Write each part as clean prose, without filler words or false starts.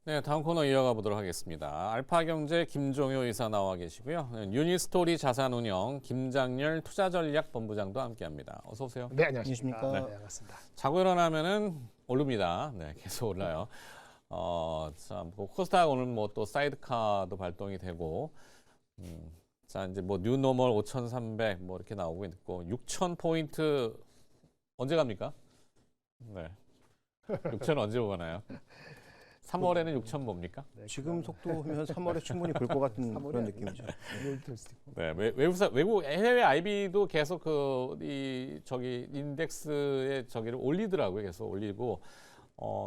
네, 다음 코너 이어가 보도록 하겠습니다. 알파경제 김종효 이사 나와 계시고요. 유니스토리 자산운용 김장렬 투자전략본부장도 함께합니다. 어서 오세요. 네, 안녕하십니까. 네. 네, 반갑습니다. 자고 일어나면은 오릅니다. 네, 계속 올라요. 참, 코스닥 오늘 뭐 또 사이드카도 발동이 되고, 자 이제 뭐 뉴노멀 5,300 뭐 이렇게 나오고 있고 6,000포인트 언제 갑니까? 네, 6,000 언제 오가나요? 3월에는 6,000 뭡니까? 지금 속도면 3월에 충분히 볼 것 같은 그런 느낌이죠. 네, 외국 해외 IB도 계속 인덱스의 저기를 올리더라고요. 계속 올리고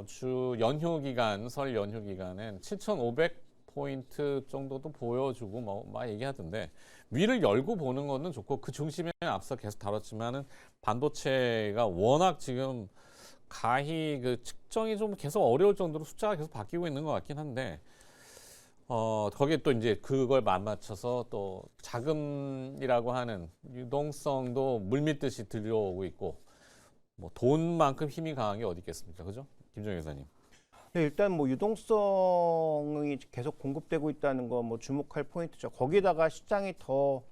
주 연휴 기간, 설 연휴 기간엔 7,500포인트 정도도 보여주고 막 얘기하던데 위를 열고 보는 거는 좋고 그 중심에 앞서 계속 다뤘지만은 반도체가 워낙 지금 가히 그 측정이 좀 계속 어려울 정도로 숫자가 계속 바뀌고 있는 것 같긴 한데 거기에 또 이제 그걸 맞춰서 또 자금이라고 하는 유동성도 물밀듯이 들어오고 있고 뭐 돈만큼 힘이 강한 게 어디 있겠습니까, 그죠, 김종효 회사님? 네, 일단 뭐 유동성이 계속 공급되고 있다는 거 뭐 주목할 포인트죠. 거기다가 시장이 더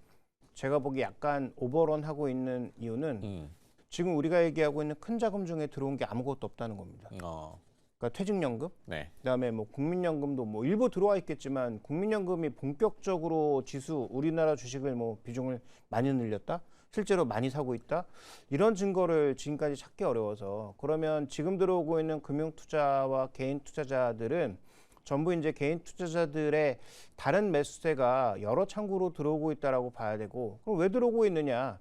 제가 보기 약간 오버런하고 있는 이유는 지금 우리가 얘기하고 있는 큰 자금 중에 들어온 게 아무것도 없다는 겁니다. 그러니까 퇴직연금, 네. 그다음에 뭐 국민연금도 뭐 일부 들어와 있겠지만 국민연금이 본격적으로 우리나라 주식을 뭐 비중을 많이 늘렸다, 실제로 많이 사고 있다, 이런 증거를 지금까지 찾기 어려워서 그러면 지금 들어오고 있는 금융투자와 개인 투자자들은 전부 이제 개인 투자자들의 다른 매수세가 여러 창구로 들어오고 있다라고 봐야 되고, 그럼 왜 들어오고 있느냐?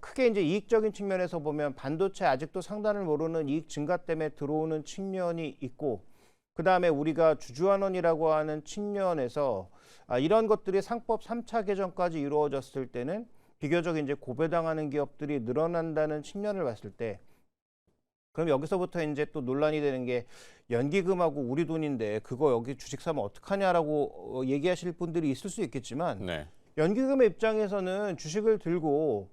크게 이제 이익적인 측면에서 보면 반도체 아직도 상단을 모르는 이익 증가 때문에 들어오는 측면이 있고, 그 다음에 우리가 주주환원이라고 하는 측면에서 이런 것들이 상법 3차 개정까지 이루어졌을 때는 비교적 이제 고배당하는 기업들이 늘어난다는 측면을 봤을 때, 그럼 여기서부터 이제 또 논란이 되는 게 연기금하고 우리 돈인데 그거 여기 주식 사면 어떡하냐라고 얘기하실 분들이 있을 수 있겠지만, 네. 연기금의 입장에서는 주식을 들고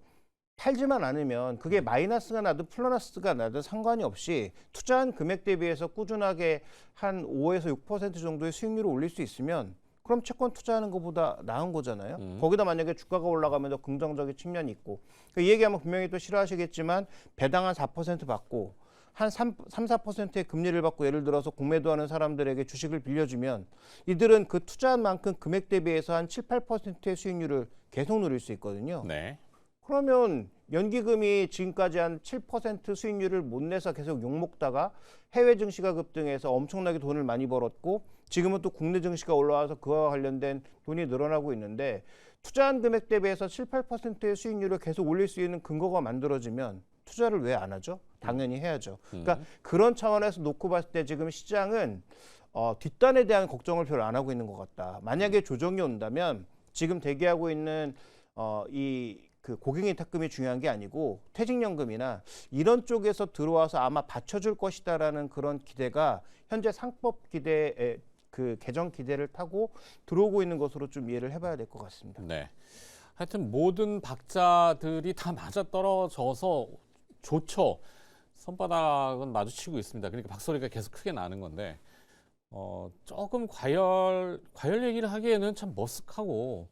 팔지만 않으면 그게 마이너스가 나든 플러스가 나든 상관이 없이 투자한 금액 대비해서 꾸준하게 한 5에서 6% 정도의 수익률을 올릴 수 있으면 그럼 채권 투자하는 것보다 나은 거잖아요. 거기다 만약에 주가가 올라가면 더 긍정적인 측면이 있고, 이 얘기하면 분명히 또 싫어하시겠지만 배당 한 4% 받고 한 3~4%의 금리를 받고 예를 들어서 공매도하는 사람들에게 주식을 빌려주면 이들은 그 투자한 만큼 금액 대비해서 한 7~8%의 수익률을 계속 누릴 수 있거든요. 네. 그러면 연기금이 지금까지 한 7% 수익률을 못 내서 계속 욕먹다가 해외 증시가 급등해서 엄청나게 돈을 많이 벌었고, 지금은 또 국내 증시가 올라와서 그와 관련된 돈이 늘어나고 있는데, 투자한 금액 대비해서 7~8%의 수익률을 계속 올릴 수 있는 근거가 만들어지면 투자를 왜 안 하죠? 당연히 해야죠. 그러니까 그런 차원에서 놓고 봤을 때 지금 시장은 뒷단에 대한 걱정을 별로 안 하고 있는 것 같다. 만약에 조정이 온다면 지금 대기하고 있는 그 고객의 탁금이 중요한 게 아니고 퇴직연금이나 이런 쪽에서 들어와서 아마 받쳐줄 것이다라는 그런 기대가 현재 상법 기대의 그 개정 기대를 타고 들어오고 있는 것으로 좀 이해를 해봐야 될 것 같습니다. 네. 하여튼 모든 박자들이 다 맞아떨어져서 좋죠. 손바닥은 마주치고 있습니다. 그러니까 박소리가 계속 크게 나는 건데 조금 과열 얘기를 하기에는 참 머쓱하고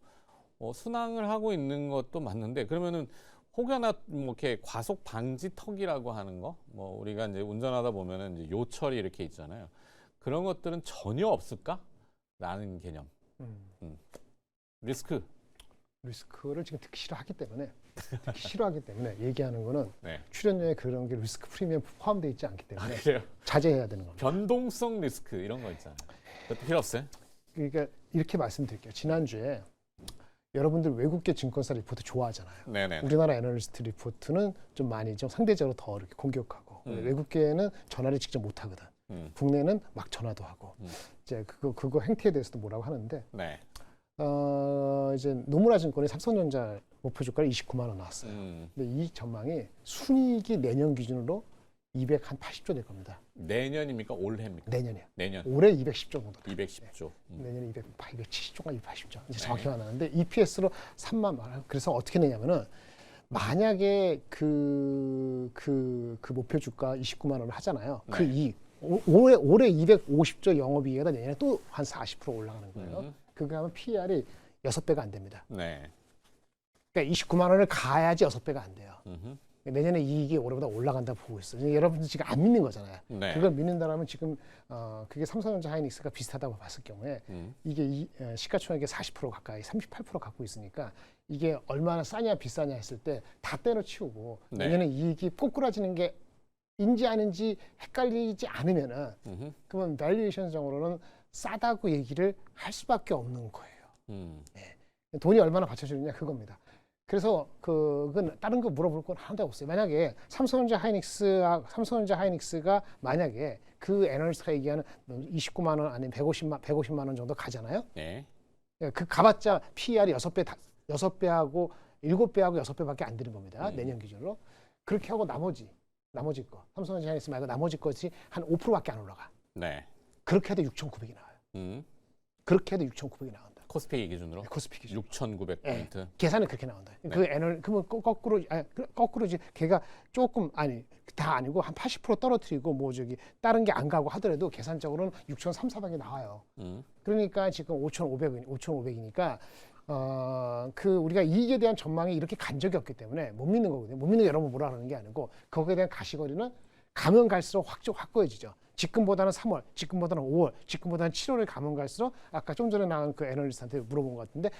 순항을 하고 있는 것도 맞는데, 그러면은 혹여나 뭐 이렇게 과속 방지 턱이라고 하는 거, 뭐 우리가 이제 운전하다 보면은 이제 요철이 이렇게 있잖아요. 그런 것들은 전혀 없을까라는 개념. 리스크를 지금 듣기 싫어하기 때문에 얘기하는 거는 네. 출연료에 그런 게 리스크 프리미엄 포함되어 있지 않기 때문에 그래요? 자제해야 되는 겁니다. 변동성 리스크 이런 거 있잖아요. 그것도 필요 없어요? 그러니까 이렇게 말씀드릴게요. 지난주에 여러분들 외국계 증권사 리포트 좋아하잖아요. 네네. 우리나라 애널리스트 리포트는 좀 많이 좀 상대적으로 더 이렇게 공격하고, 외국계는 전화를 직접 못 하거든. 국내는 막 전화도 하고. 이제 그거 행태에 대해서도 뭐라고 하는데, 네. 이제 노무라 증권이 삼성전자 목표 주가를 29만 원 나왔어요. 근데 이 전망이 순이익이 내년 기준으로 280조 될 겁니다. 내년입니까? 올해입니까? 내년이요. 내년. 올해 210조 정도. 210조. 내년에 270조가 280조. 이제 정확히 말하는데 EPS로 3만 원. 그래서 어떻게 내냐면은 만약에 그 목표 주가 29만 원을 하잖아요. 그 네. 이익 올해 250조 영업이익에다 내년에 또 한 40% 올라가는 거예요. 그거 하면 PER이 6배가 안 됩니다. 네. 그러니까 29만 원을 가야지 6배가 안 돼요. 내년에 이익이 올해보다 올라간다고 보고 있어요. 여러분들 지금 안 믿는 거잖아요. 네. 그걸 믿는다라면 지금 그게 삼성전자 하이닉스가 비슷하다고 봤을 경우에 이게 시가총액의 40% 가까이 38% 갖고 있으니까 이게 얼마나 싸냐 비싸냐 했을 때 다 때려치우고 네. 내년에 이익이 꼬꾸라지는 게 인지 아닌지 헷갈리지 않으면은 그러면 밸류에이션적으로는 싸다고 얘기를 할 수밖에 없는 거예요. 네. 돈이 얼마나 받쳐주느냐 그겁니다. 그래서 그건 다른 거 물어볼 건 하나도 없어요. 만약에 삼성전자 하이닉스가 만약에 그 애널리스트가 얘기하는 29만 원 아니면 150만 원 정도 가잖아요. 네. 그 가봤자 PER이 6배하고 7배하고 6배밖에 안 되는 겁니다. 내년 기준으로. 그렇게 하고 나머지 거 삼성전자 하이닉스 말고 나머지 것이 한 5%밖에 안 올라가. 네. 그렇게 해도 6,900이 나와요. 그렇게 해도 6,900이 나온다. 코스피 기준으로 코스피 기준. 6,900포인트. 네, 계산은 그렇게 나온다. 네. 그러면 거꾸로지 걔가 조금 다 아니고 한 80% 떨어뜨리고 뭐 다른 게 안 가고 하더라도 계산적으로는 6,300, 400이 나와요. 그러니까 지금 5,500이니까 우리가 이익에 대한 전망이 이렇게 간 적이 없기 때문에 못 믿는 거거든요. 못 믿는 게 여러분 뭐라 그러는 게 아니고 거기에 대한 가시거리는 가면 갈수록 확고해지죠. 지금보다는 3월, 지금보다는 5월, 지금보다는 7월에 가면 갈수록 아까 좀 전에 나온 그 애널리스트한테 물어본 것 같은데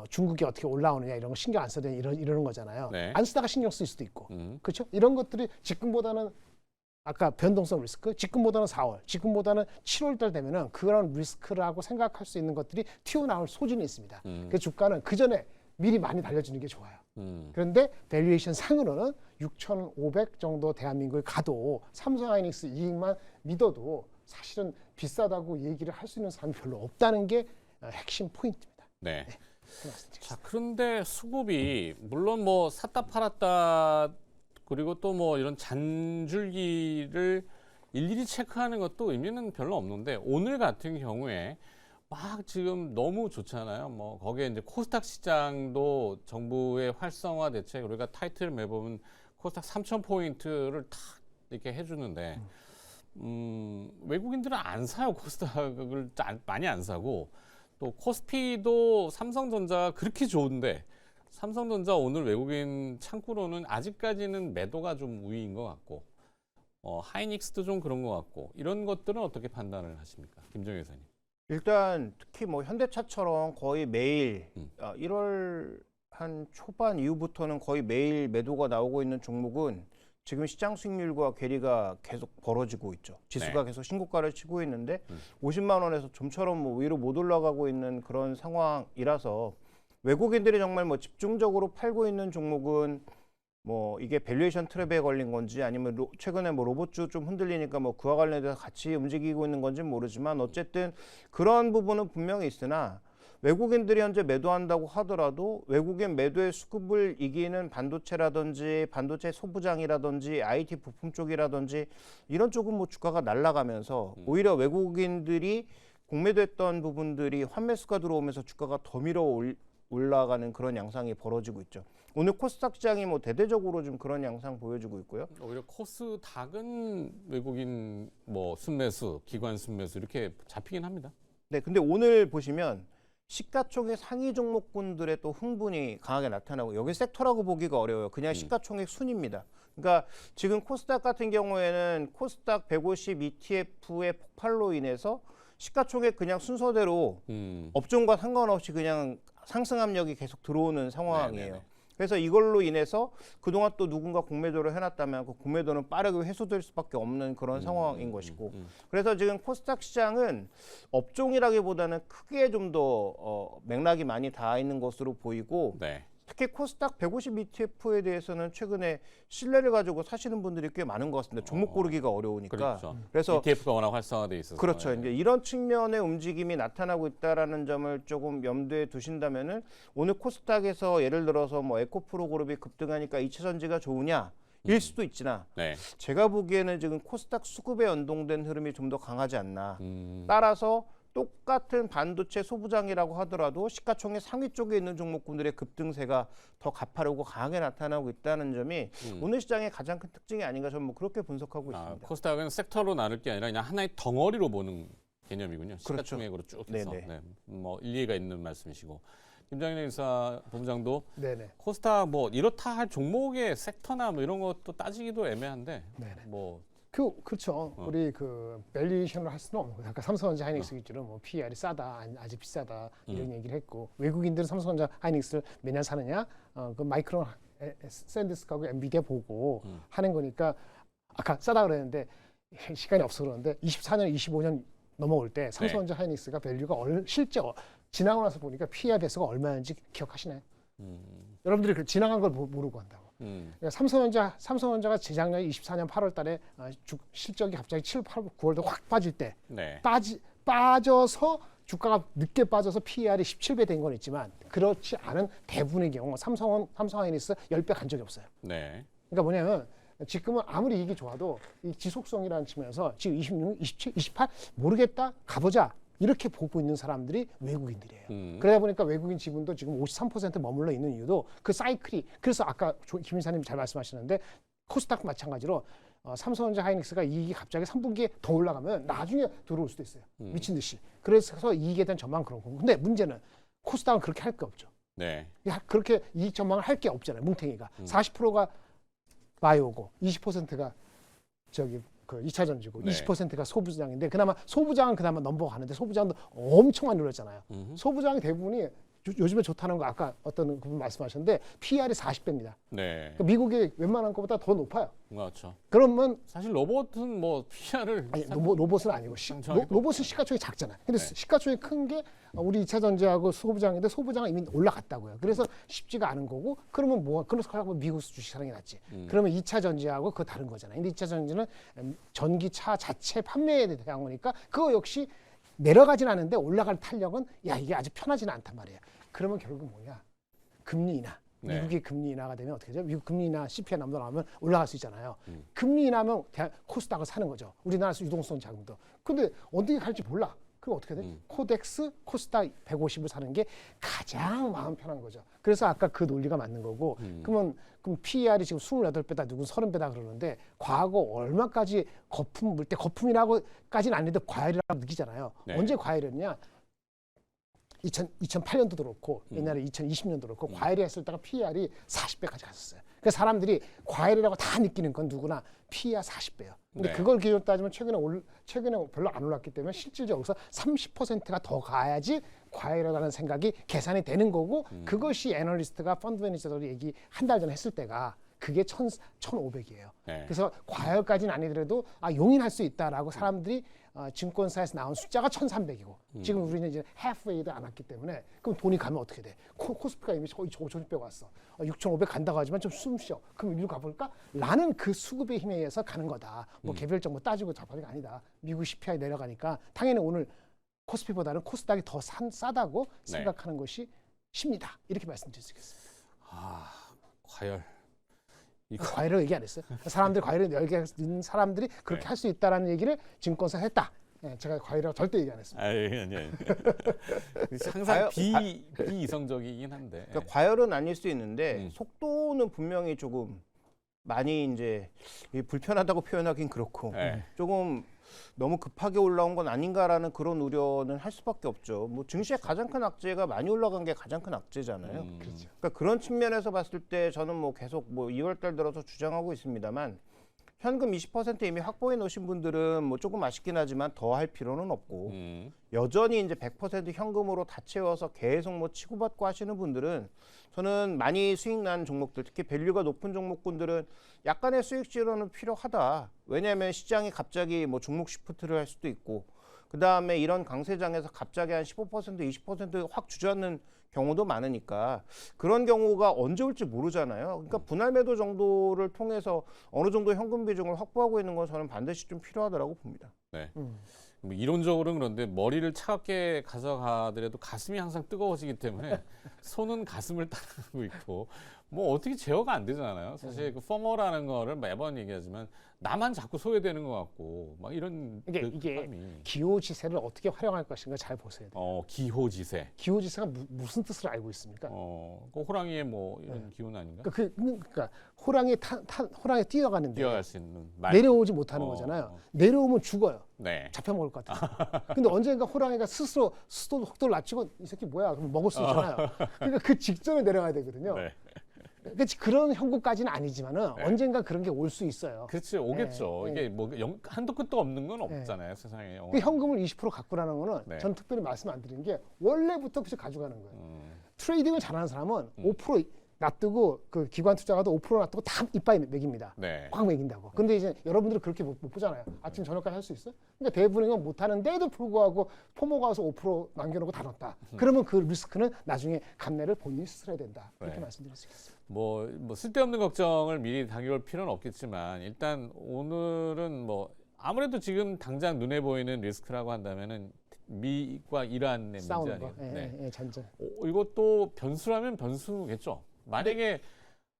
중국이 어떻게 올라오느냐 이런 거 신경 안 써야 되냐 이러는 거잖아요. 네. 안 쓰다가 신경 쓸 수도 있고 그렇죠? 이런 것들이 지금보다는 아까 변동성 리스크, 지금보다는 4월, 지금보다는 7월 달 되면은 그런 리스크라고 생각할 수 있는 것들이 튀어나올 소진이 있습니다. 그 주가는 그 전에 미리 많이 달려주는 게 좋아요. 그런데 밸류에이션 상으로는 6,500 정도 대한민국에 가도 삼성하이닉스 이익만 믿어도 사실은 비싸다고 얘기를 할 수 있는 사람이 별로 없다는 게 핵심 포인트입니다. 네. 네. 자, 그런데 수급이 물론 뭐 샀다 팔았다 그리고 또 뭐 이런 잔줄기를 일일이 체크하는 것도 의미는 별로 없는데 오늘 같은 경우에 막 지금 너무 좋잖아요. 뭐 거기에 이제 코스닥 시장도 정부의 활성화 대책 우리가 타이틀을 매보면 코스닥 3,000포인트를 탁 이렇게 해주는데 외국인들은 안 사요. 코스닥을 많이 안 사고 또 코스피도 삼성전자가 그렇게 좋은데 삼성전자 오늘 외국인 창구로는 아직까지는 매도가 좀 우위인 것 같고 하이닉스도 좀 그런 것 같고 이런 것들은 어떻게 판단을 하십니까? 김정희 회사님. 일단 특히 뭐 현대차처럼 거의 매일 1월 한 초반 이후부터는 거의 매일 매도가 나오고 있는 종목은 지금 시장 수익률과 괴리가 계속 벌어지고 있죠. 지수가 네. 계속 신고가를 치고 있는데 50만 원에서 좀처럼 뭐 위로 못 올라가고 있는 그런 상황이라서 외국인들이 정말 뭐 집중적으로 팔고 있는 종목은 뭐 이게 밸류에이션 트랩에 걸린 건지 아니면 최근에 뭐 로봇주 좀 흔들리니까 뭐 그와 관련해서 같이 움직이고 있는 건지 모르지만 어쨌든 그런 부분은 분명히 있으나 외국인들이 현재 매도한다고 하더라도 외국인 매도의 수급을 이기는 반도체라든지 반도체 소부장이라든지 IT 부품 쪽이라든지 이런 쪽은 뭐 주가가 날아가면서 오히려 외국인들이 공매도했던 부분들이 환매수가 들어오면서 주가가 더 밀어 올라가는 그런 양상이 벌어지고 있죠. 오늘 코스닥 시장이 뭐 대대적으로 좀 그런 양상 보여주고 있고요. 오히려 코스닥은 외국인 뭐 순매수, 기관 순매수 이렇게 잡히긴 합니다. 네, 근데 오늘 보시면 시가총액 상위 종목군들의 또 흥분이 강하게 나타나고 여기 섹터라고 보기가 어려워요. 그냥 시가총액 순입니다. 그러니까 지금 코스닥 같은 경우에는 코스닥 150 ETF의 폭발로 인해서 시가총액 그냥 순서대로 업종과 상관없이 그냥 상승 압력이 계속 들어오는 상황이에요. 네네네. 그래서 이걸로 인해서 그동안 또 누군가 공매도를 해놨다면 그 공매도는 빠르게 회수될 수밖에 없는 그런 상황인 것이고 그래서 지금 코스닥 시장은 업종이라기보다는 크게 좀 더 맥락이 많이 닿아 있는 것으로 보이고 네. 특히 코스닥 150 ETF에 대해서는 최근에 신뢰를 가지고 사시는 분들이 꽤 많은 것 같습니다. 종목 고르기가 어려우니까. 그렇죠. 그래서 ETF가 워낙 활성화돼 있어서. 그렇죠. 네. 이제 이런 측면의 움직임이 나타나고 있다라는 점을 조금 염두에 두신다면은 오늘 코스닥에서 예를 들어서 뭐 에코프로 그룹이 급등하니까 2차 전지가 좋으냐? 일 수도 있지나 네. 제가 보기에는 지금 코스닥 수급에 연동된 흐름이 좀 더 강하지 않나. 따라서 똑같은 반도체 소부장이라고 하더라도 시가총액 상위 쪽에 있는 종목군들의 급등세가 더 가파르고 강하게 나타나고 있다는 점이 오늘 시장의 가장 큰 특징이 아닌가 저는 뭐 그렇게 분석하고 있습니다. 코스닥은 섹터로 나눌 게 아니라 그냥 하나의 덩어리로 보는 개념이군요. 그렇죠. 시가총액으로 쭉 해서. 네네. 네. 뭐 일리가 있는 말씀이시고. 김장일 본부장도 네네. 코스닥 뭐 이렇다 할 종목의 섹터나 뭐 이런 것도 따지기도 애매한데 네네. 뭐 그렇죠. 우리 그 밸류에이션을 할 수는 없는 거예요. 아까 삼성전자 하이닉스 기준으로 뭐 PER이 싸다, 아직 비싸다 이런 얘기를 했고 외국인들은 삼성전자 하이닉스를 매년 사느냐, 그 마이크론 샌디스크하고 엔비디아 보고 하는 거니까 아까 싸다 그랬는데 시간이 없어 그러는데 24년, 25년 넘어올 때 삼성전자 하이닉스가 밸류가 실제 지나고 나서 보니까 PER 배수가 얼마인지 기억하시나요? 여러분들이 그 지나간 걸 모르고 한다고. 그러니까 삼성전자가 재작년 24년 8월 달에 실적이 갑자기 7, 8, 9월도 확 빠질 때 네. 빠져서 주가가 늦게 빠져서 PER이 17배 된 건 있지만 그렇지 않은 대부분의 경우 삼성하이닉스 10배 간 적이 없어요. 네. 그러니까 뭐냐면 지금은 아무리 이익이 좋아도 이 지속성이라는 측면에서 지금 26, 27, 28 모르겠다 가보자 이렇게 보고 있는 사람들이 외국인들이에요. 그러다 보니까 외국인 지분도 지금 53% 머물러 있는 이유도 그 사이클이 그래서 아까 김 이사님 잘 말씀하시는데 코스닥 마찬가지로 삼성전자 하이닉스가 이익이 갑자기 3분기에 더 올라가면 나중에 들어올 수도 있어요. 미친 듯이. 그래서 이익에 대한 전망 그런 거고. 근데 문제는 코스닥은 그렇게 할 게 없죠. 네. 그렇게 이익 전망을 할 게 없잖아요. 뭉탱이가. 40%가 바이오고 20%가 저기 그 2차 전지고 네. 20%가 소부장인데 그나마 소부장은 그나마 넘버가 가는데 소부장도 엄청 많이 올랐잖아요. 소부장이 대부분이 요즘에 좋다는 거 아까 어떤 분 말씀하셨는데 PER이 40배입니다. 네. 그러니까 미국이 웬만한 것보다 더 높아요. 그렇죠. 그러면 사실 로봇은 뭐 PR을 아니 로봇은 아니고 상정하기 로봇은 시가총액이 작잖아요. 근데 네. 시가총액이 큰 게 우리 2차 전지하고 소부장인데 소부장은 이미 올라갔다고요. 그래서 쉽지가 않은 거고 그러면 그래서 하고 미국 주식 사랑이 낫지. 그러면 2차 전지하고 그거 다른 거잖아요. 근데 2차 전지는 전기차 자체 판매에 대한 거니까 그거 역시 내려가진 않은데 올라갈 탄력은 이게 아주 편하지는 않단 말이에요. 그러면 결국 뭐냐? 금리 인하. 네. 미국이 금리 인하가 되면 어떻게 되죠? 미국 금리 인하 CPI 남도 나오면 올라갈 수 있잖아요. 금리 인하면 코스닥을 사는 거죠. 우리나라에서 유동성 자금도. 근데 어떻게 갈지 몰라. 그럼 어떻게 돼? 코덱스, 코스닥 150을 사는 게 가장 마음 편한 거죠. 그래서 아까 그 논리가 맞는 거고 그럼 PER이 지금 28배다 누군 30배다 그러는데 과거 얼마까지 거품 물 때 거품이라고까지는 아닌데 과열이라고 느끼잖아요. 네. 언제 과열이었냐? 2008년도 그렇고 옛날에 2020년도 그렇고 과열이 했을 때가 PER이 40배까지 갔었어요. 그래서 사람들이 과열이라고 다 느끼는 건 누구나 PER 40배예요. 근데 네. 그걸 기준으로 따지면 최근에 별로 안 올랐기 때문에 실질적으로 30%가 더 가야지 과열이라는 생각이 계산이 되는 거고 그것이 애널리스트가 펀드 매니저들이 얘기 한 달 전에 했을 때가 그게 1,500이에요. 네. 그래서 과열까지는 아니더라도 용인할 수 있다라고 사람들이 증권사에서 나온 숫자가 1,300이고 지금 우리는 이제 halfway도 안 왔기 때문에 그럼 돈이 가면 어떻게 돼? 코스피가 이미 거의 5,600 왔어. 6,500 간다고 하지만 좀 숨 쉬어. 그럼 이리로 가볼까? 라는 그 수급의 힘에 의해서 가는 거다. 뭐 개별적 뭐 따지고 잡아는 게 아니다. 미국 CPI 내려가니까 당연히 오늘 코스피보다는 코스닥이 더 싸다고 네. 생각하는 것이 쉽니다. 이렇게 말씀드릴 수 있겠습니다. 과열. 과열을 얘기 안 했어요. 사람들이 과열을 열게 있는 사람들이 그렇게 네. 할 수 있다라는 얘기를 증권사 했다. 제가 과열이라고 절대 얘기 안 했습니다. 아니. 항상 비이성적이긴 한데. 그러니까 과열은 아닐 수 있는데 속도는 분명히 조금 많이 이제 불편하다고 표현하긴 그렇고 네. 조금 너무 급하게 올라온 건 아닌가라는 그런 우려는 할 수밖에 없죠. 뭐 증시의 가장 큰 악재가 많이 올라간 게 가장 큰 악재잖아요. 그렇죠. 그러니까 그런 측면에서 봤을 때 저는 뭐 계속 뭐 2월달 들어서 주장하고 있습니다만 현금 20% 이미 확보해 놓으신 분들은 뭐 조금 아쉽긴 하지만 더 할 필요는 없고 여전히 이제 100% 현금으로 다 채워서 계속 뭐 치고받고 하시는 분들은 저는 많이 수익 난 종목들 특히 밸류가 높은 종목군들은 약간의 수익 실현은 필요하다. 왜냐하면 시장이 갑자기 뭐 종목 시프트를 할 수도 있고 그 다음에 이런 강세장에서 갑자기 한 15% 20% 확 주저앉는 경우도 많으니까 그런 경우가 언제 올지 모르잖아요. 그러니까 분할 매도 정도를 통해서 어느 정도 현금 비중을 확보하고 있는 건 저는 반드시 좀 필요하다고 봅니다. 네. 뭐 이론적으로는 그런데 머리를 차갑게 가져가더라도 가슴이 항상 뜨거워지기 때문에 손은 가슴을 따라가고 있고 뭐 어떻게 제어가 안 되잖아요. 사실 그 포머라는 거를 매번 얘기하지만 나만 자꾸 소외되는 것 같고 막 이런 이게 감이. 기호지세를 어떻게 활용할 것인가 잘 보셔야 돼요. 기호지세. 기호지세가 무슨 뜻을 알고 있습니까? 그 호랑이의 뭐 이런 기운 아닌가? 그러니까 호랑이 뛰어가는데 뛰어갈 수 있는 말. 내려오지 못하는 거잖아요. 내려오면 죽어요. 네. 잡혀먹을 것 같아요. 근데 언젠가 호랑이가 스스로 속도를 낮추고 이 새끼 뭐야? 그럼 먹을 수 있잖아요. 그러니까 그 직전에 내려가야 되거든요. 네. 그렇지 그런 형국까지는 아니지만은 네. 언젠가 그런 게 올 수 있어요. 그렇지 오겠죠. 네. 이게 뭐 한도 끝도 없는 건 없잖아요. 세상에. 그 현금을 20% 갖고라는 거는 네. 전 특별히 말씀 안 드리는 게 원래부터 그렇게 가져가는 거예요. 트레이딩을 잘하는 사람은 5% 놔두고 그 기관 투자가도 5% 놔두고 다 이빠이 먹입니다. 네. 꽉 먹인다고. 근데 이제 여러분들은 그렇게 못 보잖아요. 아침 저녁까지 할 수 있어요? 그러니까 대부분은 이건 못 하는데도 불구하고 포모가 와서 5% 남겨놓고 다 넣었다. 그러면 그 리스크는 나중에 감내를 본인이 스스로 해야 된다. 그렇게 네. 말씀드릴 수 있겠습니다. 뭐 쓸데없는 걱정을 미리 당겨올 필요는 없겠지만 일단 오늘은 뭐 아무래도 지금 당장 눈에 보이는 리스크라고 한다면은 미과 이란의 문제 싸우는 거. 아니에요. 네. 전쟁. 이것도 변수라면 변수겠죠. 만약에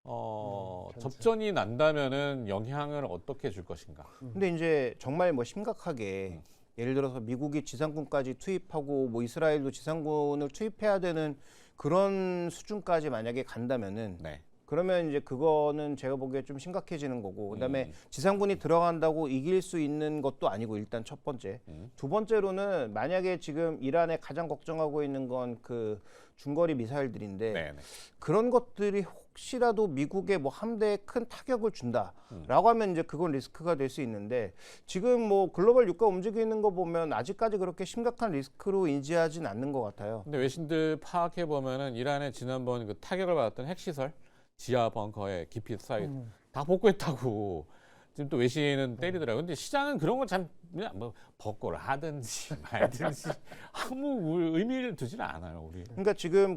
변수. 접전이 난다면은 영향을 어떻게 줄 것인가. 근데 이제 정말 뭐 심각하게 예를 들어서 미국이 지상군까지 투입하고 뭐 이스라엘도 지상군을 투입해야 되는 그런 수준까지 만약에 간다면은 네. 그러면 이제 그거는 제가 보기에 좀 심각해지는 거고 그다음에 지상군이 들어간다고 이길 수 있는 것도 아니고 일단 첫 번째. 두 번째로는 만약에 지금 이란에 가장 걱정하고 있는 건 그 중거리 미사일들인데 네. 그런 것들이 혹시라도 미국의 뭐 함대에 큰 타격을 준다라고 하면 이제 그건 리스크가 될 수 있는데 지금 뭐 글로벌 유가 움직이는 거 보면 아직까지 그렇게 심각한 리스크로 인지하진 않는 것 같아요. 근데 외신들 파악해 보면은 이란의 지난번 그 타격을 받았던 핵시설 지하 벙커에 깊이 쌓여 다 복구했다고 지금 또 외신은 때리더라고요. 근데 시장은 그런 걸 참 그냥 뭐 복구를 하든지 말든지 아무 의미를 두지는 않아요, 우리. 그러니까 지금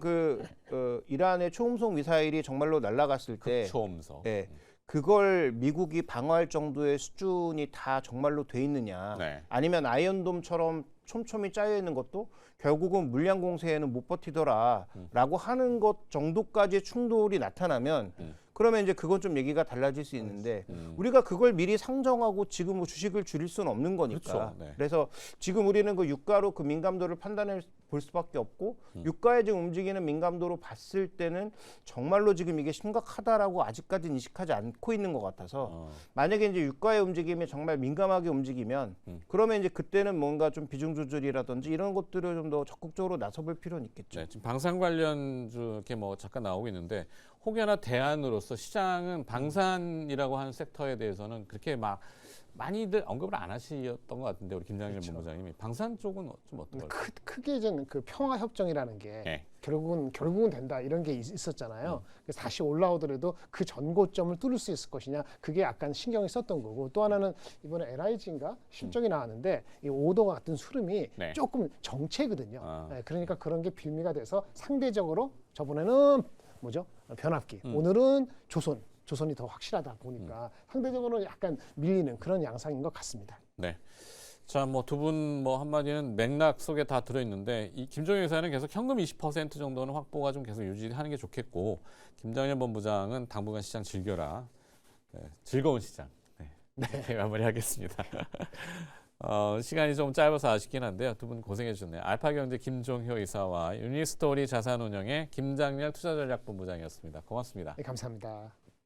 이란의 초음속 미사일이 정말로 날아갔을 때 초음속. 예, 그걸 미국이 방어할 정도의 수준이 다 정말로 돼 있느냐 네. 아니면 아이언돔처럼 촘촘히 짜여 있는 것도 결국은 물량 공세에는 못 버티더라라고 하는 것 정도까지의 충돌이 나타나면 그러면 이제 그건 좀 얘기가 달라질 수 있는데 우리가 그걸 미리 상정하고 지금 뭐 주식을 줄일 수는 없는 거니까. 그렇죠. 네. 그래서 지금 우리는 그 유가로 그 민감도를 판단해 볼 수밖에 없고 유가에 지금 움직이는 민감도로 봤을 때는 정말로 지금 이게 심각하다라고 아직까지 인식하지 않고 있는 것 같아서 만약에 이제 유가의 움직임이 정말 민감하게 움직이면 그러면 이제 그때는 뭔가 좀 비중 조절이라든지 이런 것들을 좀 더 적극적으로 나서볼 필요는 있겠죠. 네, 지금 방산 관련주 이렇게 뭐 잠깐 나오고 있는데 혹여나 대안으로서 시장은 방산이라고 하는 섹터에 대해서는 그렇게 막 많이들 언급을 안 하셨던 것 같은데 우리 김장일 본부장님이 방산 쪽은 좀 어떤 걸까요? 크게 이제 그 평화 협정이라는 게 네. 결국은 된다 이런 게 있었잖아요. 그래서 다시 올라오더라도 그 전고점을 뚫을 수 있을 것이냐 그게 약간 신경이 썼던 거고 또 하나는 이번에 LIG인가 실적이 나왔는데 이 오더 같은 수름이 네. 조금 정체거든요. 네, 그러니까 그런 게 빌미가 돼서 상대적으로 저번에는 뭐죠 변압기 오늘은 조선이 더 확실하다 보니까 상대적으로 약간 밀리는 그런 양상인 것 같습니다. 네. 자, 뭐 두 분 뭐 한마디는 맥락 속에 다 들어있는데 이 김종현 의사는 계속 현금 20% 정도는 확보가 좀 계속 유지하는 게 좋겠고 김장일 본부장은 당분간 시장 즐겨라. 네, 즐거운 시장. 네. 이렇게 마무리하겠습니다. 시간이 좀 짧아서 아쉽긴 한데요. 두 분 고생해 주셨네요. 알파경제 김종효 이사와 유니스토리 자산운용의 김장렬 투자전략본부장이었습니다. 고맙습니다. 네, 감사합니다.